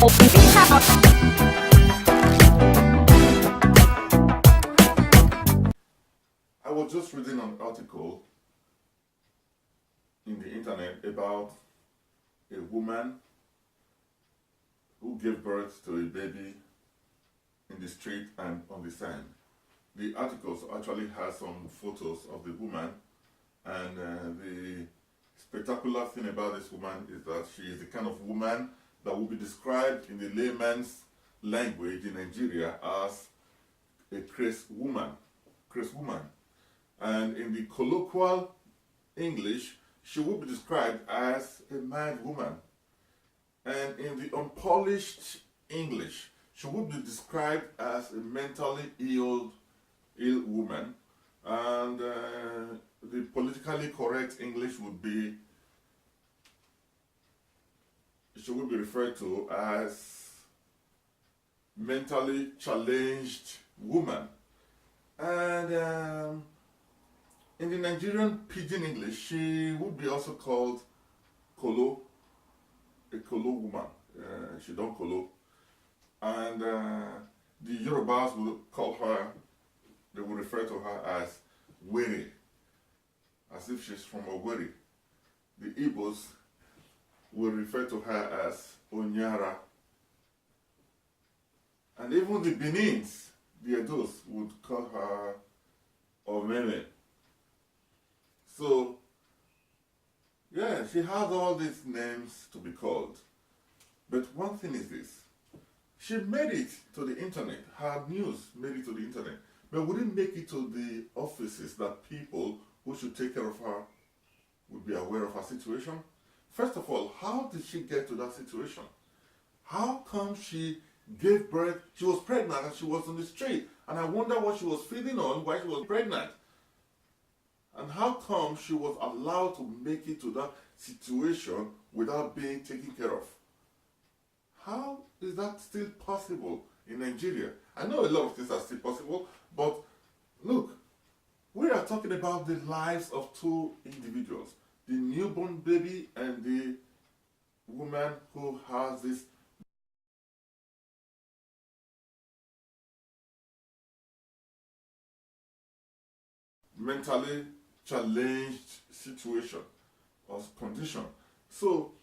I was just reading an article in the internet about a woman who gave birth to a baby in the street and on the sand. The article actually has some photos of the woman, and the spectacular thing about this woman is that she is the kind of woman that will be described in the layman's language in Nigeria as a crazy woman. And in the colloquial English, she will be described as a mad woman. And in the unpolished English, she would be described as a mentally ill woman. And the politically correct English would be, she would be referred to as mentally challenged woman. And in the Nigerian pidgin English, she would be also called Kolo, a Kolo woman. She don't Kolo. And the Yorubas will call her, they will refer to her as Were, as if she's from Owerri. The Igbos will refer to her as Onyara. And even the Benins, the Edos, would call her Omeme. So, yeah, she has all these names to be called. But one thing is this. She made it to the internet. Her news made it to the internet. But wouldn't make it to the offices that people who should take care of her would be aware of her situation. First of all, how did she get to that situation? How come she gave birth? She was pregnant and she was on the street. And I wonder what she was feeding on while she was pregnant. And how come she was allowed to make it to that situation without being taken care of? How is that still possible in Nigeria? I know a lot of things are still possible, but look, we are talking about the lives of two individuals. The newborn baby and the woman who has this mentally challenged situation or condition. So,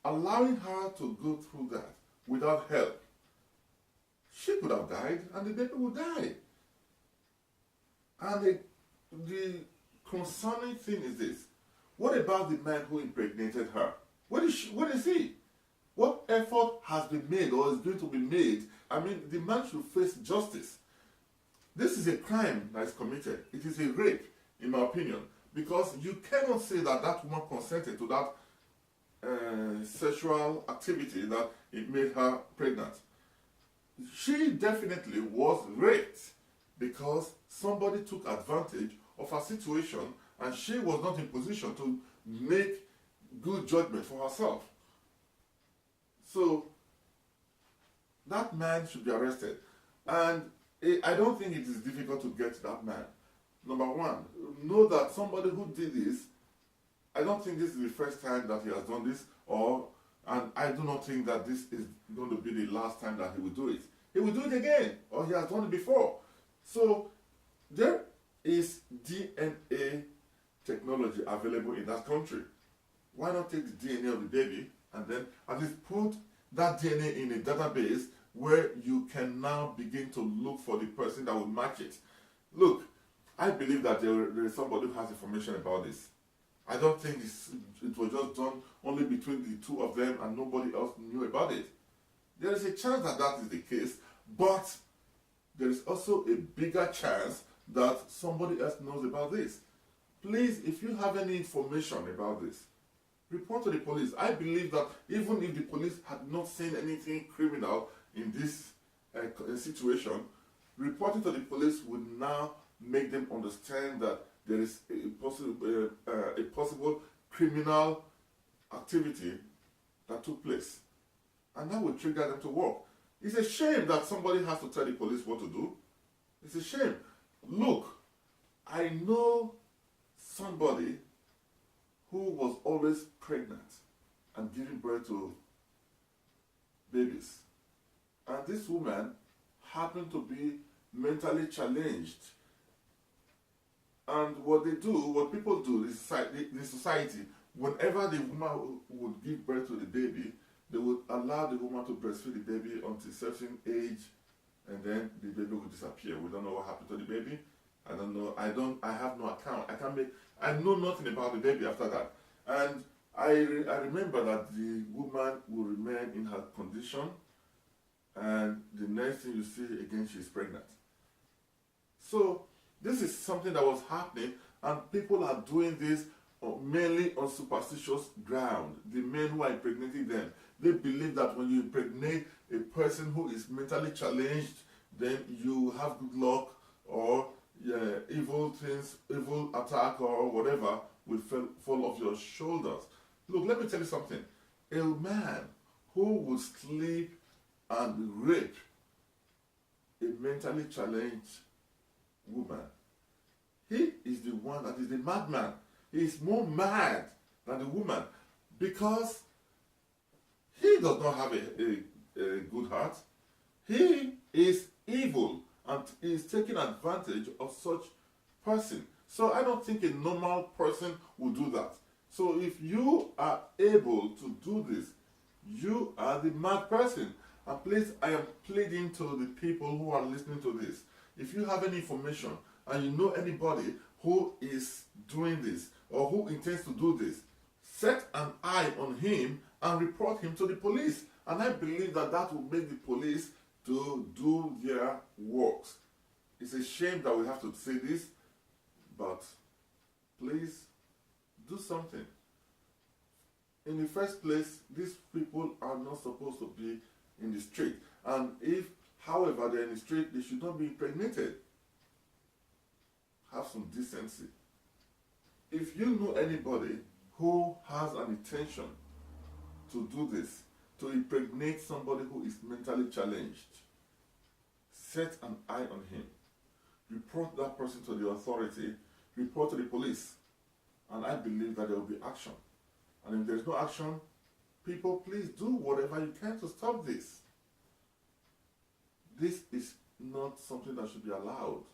allowing her to go through that without help, she could have died and the baby would die. And the concerning thing is this. What about the man who impregnated her? What is he? What effort has been made or is going to be made? I mean, the man should face justice. This is a crime that is committed. It is a rape, in my opinion, because you cannot say that that woman consented to that sexual activity that it made her pregnant. She definitely was raped because somebody took advantage of her situation and she was not in position to make good judgment for herself. So that man should be arrested. And I don't think it is difficult to get that man. Number one, know that somebody who did this, I don't think this is the first time that he has done this, and I do not think that this is going to be the last time that he will do it. He will do it again, or he has done it before. So there is DNA technology available in that country. Why not take the DNA of the baby and then at least put that DNA in a database where you can now begin to look for the person that would match it. Look, I believe that there is somebody who has information about this. I don't think it was just done only between the two of them and nobody else knew about it. There is a chance that that is the case, but there is also a bigger chance that somebody else knows about this. Please, if you have any information about this, report to the police. I believe that even if the police had not seen anything criminal in this situation, reporting to the police would now make them understand that there is a possible criminal activity that took place. And that would trigger them to work. It's a shame that somebody has to tell the police what to do. It's a shame. Look, I know somebody who was always pregnant and giving birth to babies. And this woman happened to be mentally challenged. And what people do, the society, whenever the woman would give birth to the baby, they would allow the woman to breastfeed the baby until a certain age, and then the baby would disappear. We don't know what happened to the baby. I don't know. I have no account. I know nothing about the baby after that. And I remember that the woman will remain in her condition, and the next thing you see again, she's pregnant. So this is something that was happening, and people are doing this mainly on superstitious ground. The men who are impregnating them, they believe that when you impregnate a person who is mentally challenged, then you have good luck, or evil things, evil attack or whatever will fall off your shoulders. Look, let me tell you something. A man who would sleep and rape a mentally challenged woman, he is the one that is the madman. He is more mad than the woman, because he does not have a good heart. He is evil and is taking advantage of such person. So I don't think a normal person would do that. So if you are able to do this, you are the mad person. And please, I am pleading to the people who are listening to this. If you have any information and you know anybody who is doing this or who intends to do this, set an eye on him and report him to the police. And I believe that that will make the police to do their works. It's a shame that we have to say this, but please do something. In the first place, these people are not supposed to be in the street. And if, however, they're in the street, they should not be impregnated. Have some decency. If you know anybody who has an intention to do this, to impregnate somebody who is mentally challenged, set an eye on him. Report that person to the authority, report to the police, and I believe that there will be action. And if there's no action, people, please do whatever you can to stop this. This is not something that should be allowed.